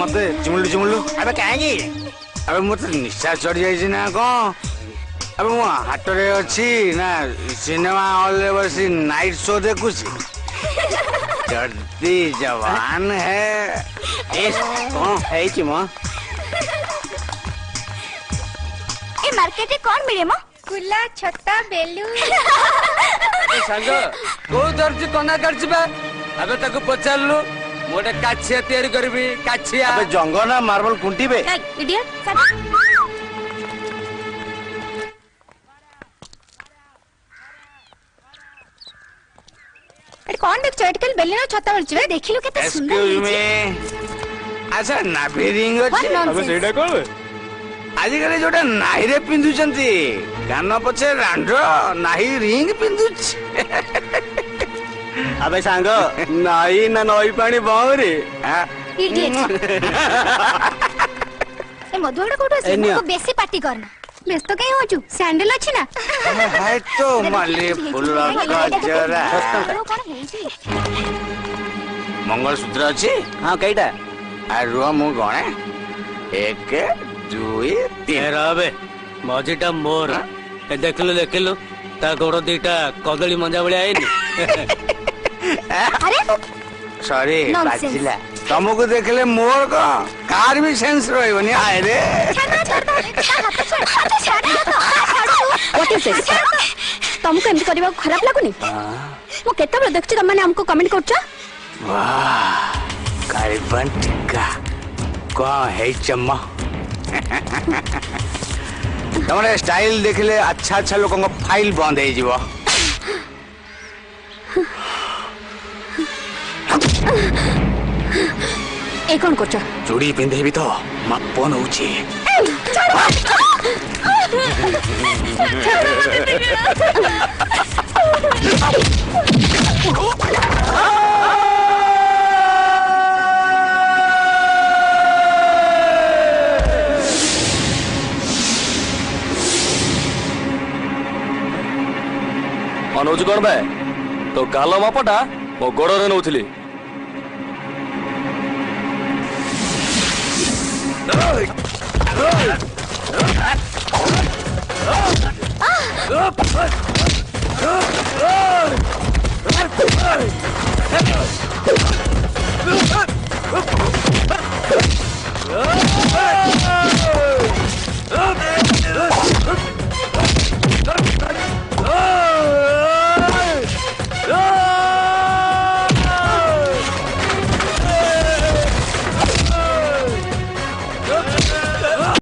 मते चिमुलु चिमुलु अबे काहेगी अबे मते निशा चढ़ी जाइछि ना कौन अबे मु हाट रे अछि ना सिनेमा हॉल रे बसी नाइट शो देखुछि चढ़ती जवान है ए कौन है छि म ए मार्केट रे कौन मिले म कुला छता बेलू ए संग को दर्जी कोना करछि बे अबे ताको पचारलु मोटे काछिया तयारी करबी काछिया अबे जंगना मार्बल कुंटी बे इडियट कौन देख चटकल बेलना छता बोलछ बे देखिलु केते सुंदर एक्सक्यूज मी अच्छा नाभि रिंग अछि अबे सेडा कोन आज कल जोटा नाही रे पिंधुचंती कान पछे रांडो नाही रिंग पिंधुछ अबे सांग नाई ना नई पानी बावरे इडियट ए मधुड़ा कोठो से को बेसी पार्टी करना व्यस्त कहीं हो चु सैंडल अछि ना है तो माली फूल गजरा मंगल सूत्र अछि हां कईटा आ रुआ मु गणे 1 2 3 रबे मजीटा मोर ए देखलु ता गोड़ दीटा कदली मंजा बळी आइनी अरे सॉरी बाजिला तुमको देखले मोर को कार भी सेंस रहबनी आए रे व्हाट इज दिस तुमको एमती करबा खराब लागुनी मो केते बड़ देखछि तुम माने हमको कमेंट करछ वाह कार्बन टिक्का को है चम्मा तमरे स्टाइल देखले अच्छा अच्छा लोगों को फाइल बंद हो जीवो ए कोन करछ चूड़ी पिंधेबी तो मापन होची अनुज कोन बे तो गाल मापटा मो गोड़ रे नउथली